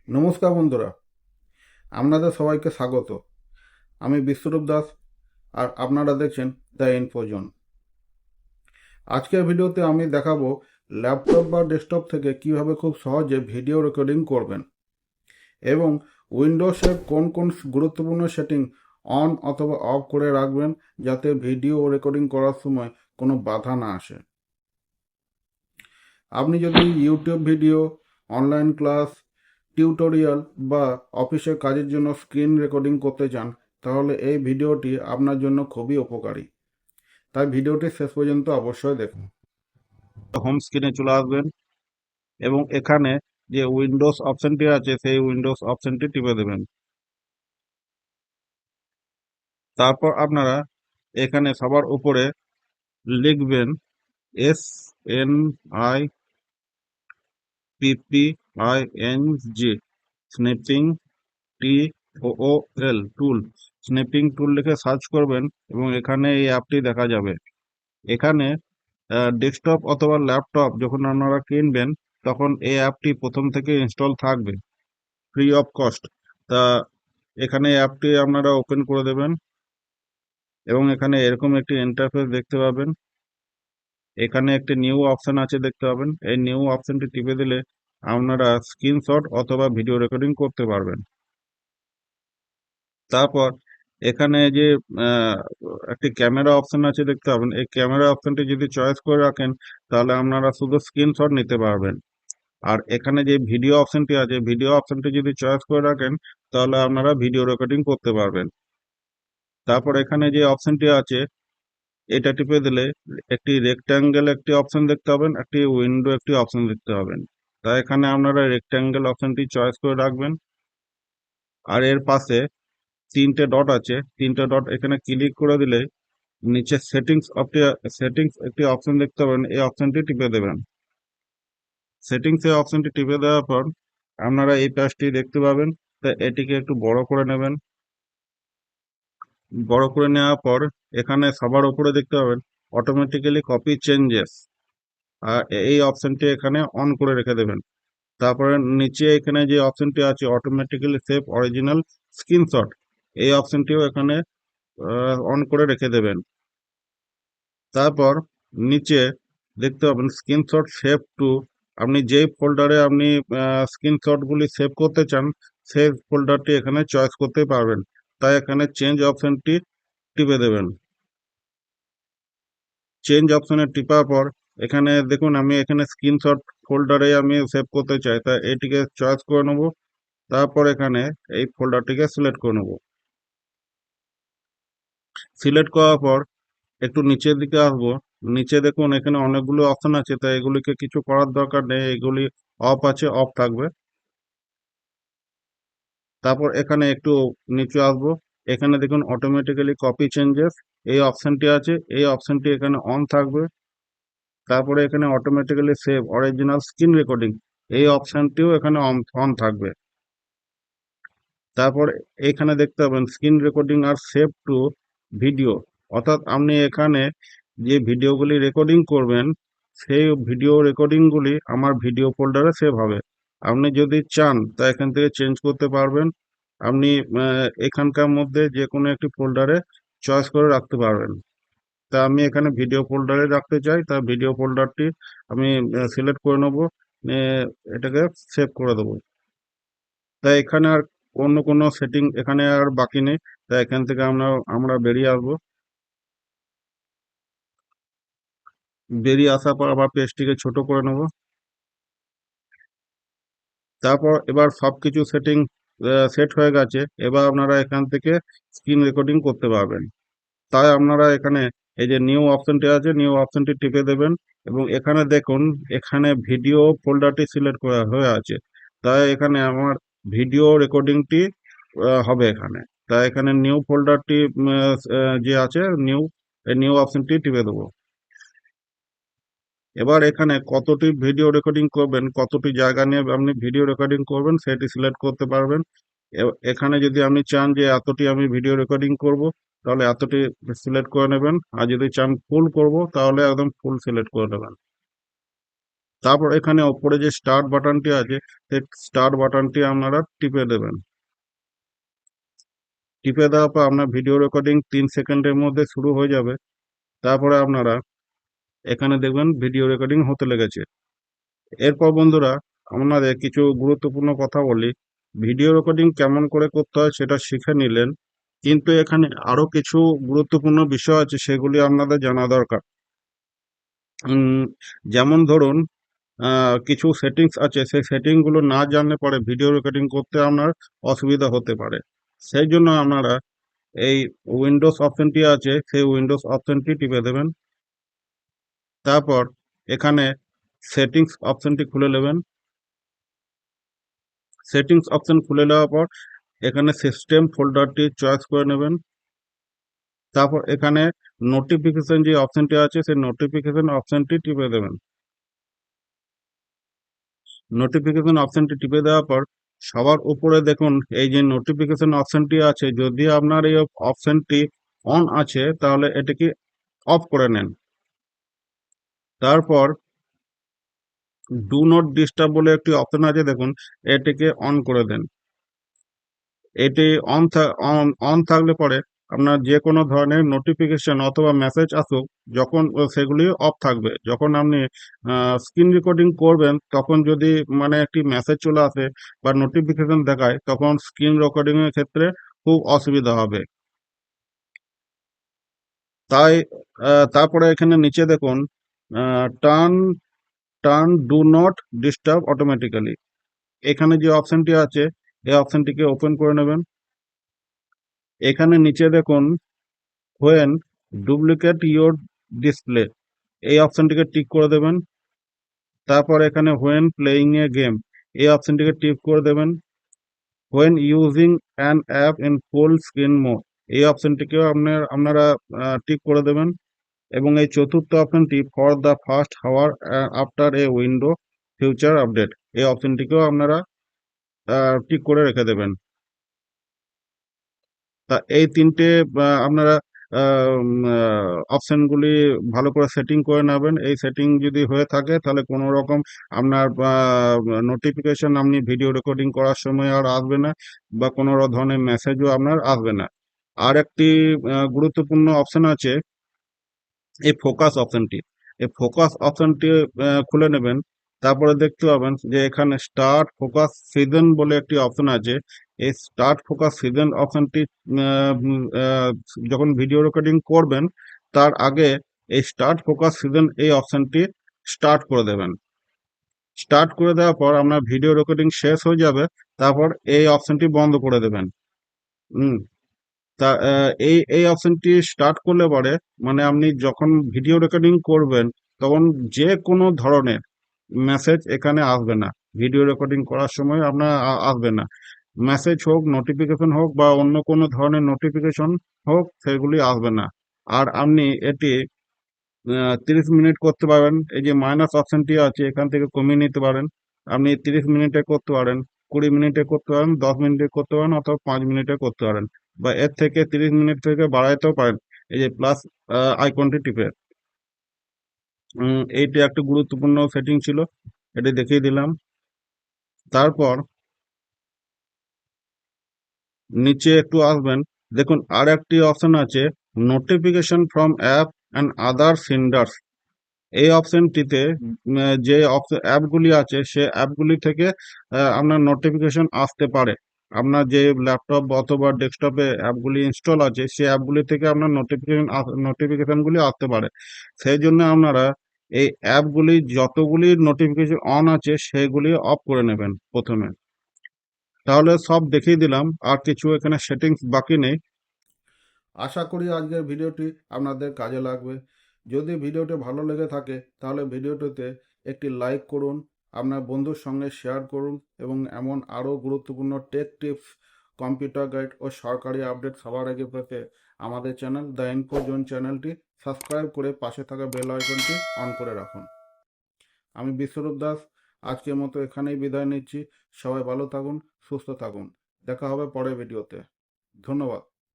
নমস্কার বন্ধুরা, আপনাদের সবাইকে স্বাগত। আমি বিশ্বরূপ দাস, আর আপনারা দেখছেন দ্য ইনফোজন। আজকের ভিডিওতে আমি দেখাবো ল্যাপটপ বা ডেস্কটপ থেকে কিভাবে খুব সহজে ভিডিও রেকর্ডিং করবেন এবং উইন্ডোজের কোন কোন গুরুত্বপূর্ণ সেটিং অন অথবা অফ করে রাখবেন যাতে ভিডিও রেকর্ডিং করার সময় কোনো বাধা না আসে। আপনি যদি YouTube video, online class, tutorial বা অফিসের কাজের জন্য স্ক্রিন রেকর্ডিং করতে চান, তাহলে এই ভিডিওটি আপনার জন্য খুবই উপকারী। তাই ভিডিওটি শেষ পর্যন্ত অবশ্যই দেখুন। হোম স্ক্রিনে চলে আসবেন এবং এখানে যে উইন্ডোজ অপশনটি আছে সেই উইন্ডোজ অপশনটি টিপে দেবেন। তারপর আপনারা এখানে সবার উপরে লিখবেন SNIPPING স্ন্যাপিং টুল। স্ন্যাপিং টুল লিখে সার্চ করবেন এবং এখানে এই অ্যাপটি দেখা যাবে। এখানে ডেস্কটপ অথবা ল্যাপটপ যখন আপনারা কিনবেন তখন এই অ্যাপটি প্রথম থেকে ইনস্টল থাকবে ফ্রি অফ কস্ট। তা এখানে অ্যাপটি আপনারা ওপেন করে দেবেন এবং এখানে এরকম একটি ইন্টারফেস দেখতে পাবেন। এখানে একটি নিউ অপশন আছে দেখতে পাবেন। এই নিউ অপশনটি টিপে দিলে আপনারা স্ক্রিনশট অথবা ভিডিও রেকর্ডিং করতে পারবেন। তারপর এখানে যে আহ, একটি ক্যামেরা অপশন আছে দেখতে পাবেন। এই ক্যামেরা অপশনটি যদি চয়েস করে রাখেন তাহলে আপনারা শুধু স্ক্রিনশট নিতে পারবেন। আর এখানে যে ভিডিও অপশনটি আছে, ভিডিও অপশনটি যদি চয়েস করে রাখেন তাহলে আপনারা ভিডিও রেকর্ডিং করতে পারবেন। তারপর এখানে যে অপশনটি আছে এটা টিপে দিলে একটি রেক্ট্যাঙ্গেল একটি অপশন দেখতে পাবেন, একটি উইন্ডো একটি অপশন দেখতে পাবেন। তাই এখানে আপনারা রেক্ট্যাঙ্গেল অপশনটি চয়েস করে রাখবেন। আর এর পাশে তিনটে ডট আছে, তিনটে ডট এখানে ক্লিক করে দিলে নিচে সেটিংস একটি অপশন দেখতে পাবেন, এই অপশনটি টিপে দেবেন। সেটিংস এর অপশনটি টিপে দেওয়ার পর আপনারা এই পেজটি দেখতে পাবেন। তা এটিকে একটু বড় করে নেবেন। বড় করে নেওয়ার পর এখানে সবার উপরে দেখতে পাবেন অটোমেটিক্যালি কপি চেঞ্জেস, আর এই অপশনটি এখানে অন করে রেখে দেবেন। তারপরে নিচে এখানে যে অপশনটি আছে অটোমেটিক্যালি সেভ অরিজিনাল স্ক্রিনশট, এই অপশনটিও এখানে অন করে রেখে দেবেন। তারপর নিচে দেখতে পাবেন স্ক্রিনশট সেভ টু। আপনি যেই ফোল্ডারে আপনি স্ক্রিনশটগুলি সেভ করতে চান সেই ফোল্ডারটি এখানে চয়েস করতে পারবেন। তাই এখানে চেঞ্জ অপশনটি টিপে দেবেন। চেঞ্জ অপশনে টিপার পর এখানে দেখুন আমি এখানে স্ক্রিনশট ফোল্ডারে আমি সেভ করতে চাই, তাই এটিকে চয়েস করে নেব। তারপর এখানে এই ফোল্ডারটিকে সিলেক্ট করে নেব। সিলেক্ট করার পর একটু নিচের দিকে আসবো। নিচে দেখুন এখানে অনেকগুলো অপশন আছে, তাই এগুলিকে কিছু করার দরকার নেই, এগুলি অফ আছে, অফ থাকবে। তারপর এখানে একটু নিচে আসবো। এখানে দেখুন অটোমেটিক্যালি কপি চেঞ্জেস, এই অপশনটি আছে, এই অপশনটি এখানে অন থাকবে। তারপরে এখানে automatically save original screen recording, এই অপশনটিও এখানে অন থাকবে। তারপর এখানে দেখতে পাবেন স্ক্রিন রেকর্ডিং আর সেভ টু ভিডিও, অর্থাৎ আপনি এখানে যে ভিডিওগুলি রেকর্ডিং করবেন সেই ভিডিও রেকর্ডিংগুলি আমার ভিডিও ফোল্ডারে সেভ হবে। আপনি যদি চান তা এখান থেকে চেঞ্জ করতে পারবেন। আপনি এখানকার মধ্যে যে কোনো একটি ফোল্ডারে চয়েস করে রাখতে পারবেন। তা আমি এখানে ভিডিও ফোল্ডারে রাখতে চাই, তা ভিডিও ফোল্ডারটি আমি সিলেক্ট করে নেবো, এটাকে সেভ করে দেবো। তাই এখানে আর অন্য কোনো সেটিং এখানে আর বাকি নেই। তাই এখান থেকে আমরা বেরিয়ে আসবো। বেরিয়ে আসার পর আবার পেজটিকে ছোট করে নেব। তারপর এবার সবকিছু সেটিং সেট হয়ে গেছে। এবার আপনারা এখান থেকে স্ক্রিন রেকর্ডিং করতে পারবেন। তাই আপনারা এখানে এই যে নিউ অপশনটি আছে, নিউ অপশনটি টিপে দেবেন এবং এখানে দেখুন এখানে ভিডিও ফোল্ডারটি সিলেক্ট করা হয়ে আছে। তাই এখানে আমার ভিডিও রেকর্ডিংটি হবে এখানে। তাই এখানে নিউ ফোল্ডারটি যে আছে নিউ অপশনটি টিপে দেবো। এবার এখানে কতটি ভিডিও রেকর্ডিং করবেন, কতটি জায়গা নিয়ে আপনি ভিডিও রেকর্ডিং করবেন সেটি সিলেক্ট করতে পারবেন। এখানে যদি আপনি চান যে এতটি আমি ভিডিও রেকর্ডিং করব তাহলে এতটি সিলেক্ট করে নেবেন, আর যদি চান ফুল করব তাহলে একদম ফুল সিলেক্ট করে নেবেন। তারপর এখানে ওপরে যে স্টার্ট বাটনটি আছে সেই স্টার্ট বাটনটি আপনারা টিপে দেবেন। টিপে দেওয়ার পর আপনার ভিডিও রেকর্ডিং 3 সেকেন্ডের মধ্যে শুরু হয়ে যাবে। তারপরে আপনারা এখানে দেখবেন ভিডিও রেকর্ডিং হতে লেগেছে। এরপর বন্ধুরা আপনাদের কিছু গুরুত্বপূর্ণ কথা বলি। ভিডিও রেকর্ডিং কেমন করে করতে হয় সেটা শিখে নিলেন, কিন্তু এখানে আরো কিছু গুরুত্বপূর্ণ বিষয় আছে, সেগুলি আপনাদের জানা দরকার। উম, যেমন ধরুন কিছু সেটিংস আছে, সেই সেটিংগুলো না জানলে পরে ভিডিও রেকর্ডিং করতে আপনার অসুবিধা হতে পারে। সেই জন্য আপনারা এই উইন্ডোজ অপশনটি আছে, সেই উইন্ডোজ অপশনটি টিপে দেবেন। তারপর এখানে সেটিংস অপশনটি খুলে নেবেন। সেটিংস অপশন খুলে নেওয়ার পর এখানে সিস্টেম ফোল্ডারটি চয়েস করে নেবেন। তারপর এখানে নোটিফিকেশন যে অপশনটি আছে সেই নোটিফিকেশন অপশনটি টিপে দেবেন। নোটিফিকেশন অপশনটি টিপে দেওয়ার পর সবার উপরে দেখুন এই যে নোটিফিকেশন অপশনটি আছে, যদি আপনার এই অপশনটি অন আছে তাহলে এটিকে অফ করে নেন। তারপর ডু নট ডিস্টার্ব বলে একটি অপশন আছে, দেখুন এটিকে অন করে দেন। এটি অন থাকলে পরে আপনার যে কোনো ধরনের নোটিফিকেশন অথবা মেসেজ আসুক, যখন সেগুলি অফ থাকবে। যখন আপনি স্ক্রিন রেকর্ডিং করবেন তখন যদি মানে একটি মেসেজ চলে আসে বা নোটিফিকেশন দেখায়, তখন স্ক্রিন রেকর্ডিং এর ক্ষেত্রে খুব অসুবিধা হবে। তাই তারপরে এখানে নিচে দেখুন turn turn do not disturb automatically, এখানে যে অপশনটি আছে এই অপশনটিকে ওপেন করে নেবেন। এখানে নিচে দেখুন হোয়েন ডুপ্লিকেট ইওর ডিসপ্লে, এই অপশনটিকে টিক করে দেবেন। তারপর এখানে হোয়েন প্লেইং এ গেম, এই অপশনটিকে টিক করে দেবেন। When using an app in full screen mode, এই অপশনটিকেও আপনারা টিক করে দেবেন। এবং এই চতুর্থ অপশনটি ফর দ্য ফার্স্ট হাওয়ার after a window future update, এই অপশনটিকেও আপনারা টিক করে রেখে দেবেন। তা এই তিনটে আপনারা অপশনগুলি ভালো করে সেটিং করে নেবেন। এই সেটিং যদি হয়ে থাকে তাহলে কোনো রকম আপনার নোটিফিকেশন আপনি ভিডিও রেকর্ডিং করার সময় আর আসবে না, বা কোনো ধরনের মেসেজও আপনার আসবে না। আর একটি গুরুত্বপূর্ণ অপশন আছে এই ফোকাস অপশনটি। এই ফোকাস অপশনটি খুলে নেবেন। তারপরে দেখতে পাবেন যে এখানে স্টার্ট ফোকাস সিজন বলে একটি অপশন আছে। এই স্টার্ট ফোকাস সিজন অপশনটি যখন ভিডিও রেকর্ডিং করবেন তার আগে এই স্টার্ট ফোকাস সিজন এই অপশনটি স্টার্ট করে দেবেন। স্টার্ট করে দেওয়ার পর আপনার ভিডিও রেকর্ডিং শেষ হয়ে যাবে, তারপর এই অপশনটি বন্ধ করে দেবেন। হুম তা এই এই অপশনটি স্টার্ট করলে পরে মানে আপনি যখন ভিডিও রেকর্ডিং করবেন তখন যে কোনো ধরনের মেসেজ এখানে আসবে না। ভিডিও রেকর্ডিং করার সময় আপনার আসবে না। মেসেজ হোক, নোটিফিকেশন হোক বা অন্য কোনো ধরনের নোটিফিকেশন হোক, সেগুলি আসবে না। আর আপনি এটি 30 মিনিট করতে পারবেন। এই যে মাইনাস অপশনটি আছে এখান থেকে কমিয়ে নিতে পারেন। আপনি 30 মিনিটে করতে পারেন, 20 মিনিটে করতে পারেন, 10 মিনিটে করতে পারেন, অথবা 5 মিনিটে করতে পারেন, বা এর থেকে 30 মিনিট থেকে বাড়াইতেও পারেন এই যে প্লাস আইকনটি টিপে। এইটি একটা গুরুত্বপূর্ণ সেটিং ছিল, এটি দেখিয়ে দিলাম। তারপর নিচে একটু আসবেন, দেখুন আর একটি অপশন আছে notification from app and other senders. এই অপশনটিতে যে অ্যাপগুলি আছে সে অ্যাপগুলি থেকে আপনার নোটিফিকেশন আসতে পারে। আপনার যে ল্যাপটপ অথবা ডেস্কটপে অ্যাপগুলি ইনস্টল আছে সেই অ্যাপগুলি থেকে আপনার নোটিফিকেশনগুলি আসতে পারে। সেই জন্য আপনারা এই অ্যাপগুলি যতগুলি নোটিফিকেশন অন আছে সেগুলি অফ করে নেবেন প্রথমে। তাহলে সব দেখিয়ে দিলাম, আর কিছু এখানে সেটিংস বাকি নেই। আশা করি আজকের ভিডিওটি আপনাদের কাজে লাগবে। যদি ভিডিওটি ভালো লেগে থাকে তাহলে ভিডিওটিতে একটি লাইক করুন, আপনার বন্ধুর সঙ্গে শেয়ার করুন, এবং এমন আরও গুরুত্বপূর্ণ টেক টিপস, কম্পিউটার গাইড ও সরকারি আপডেট সবার আগে পেতে আমাদের চ্যানেল দ্য ইনফো জোন চ্যানেলটি সাবস্ক্রাইব করে পাশে থাকা বেল আইকনটি অন করে রাখুন। আমি বিশ্বরূপ দাস আজকের মতো এখানেই বিদায় নিচ্ছি। সবাই ভালো থাকুন, সুস্থ থাকুন। দেখা হবে পরের ভিডিওতে। ধন্যবাদ।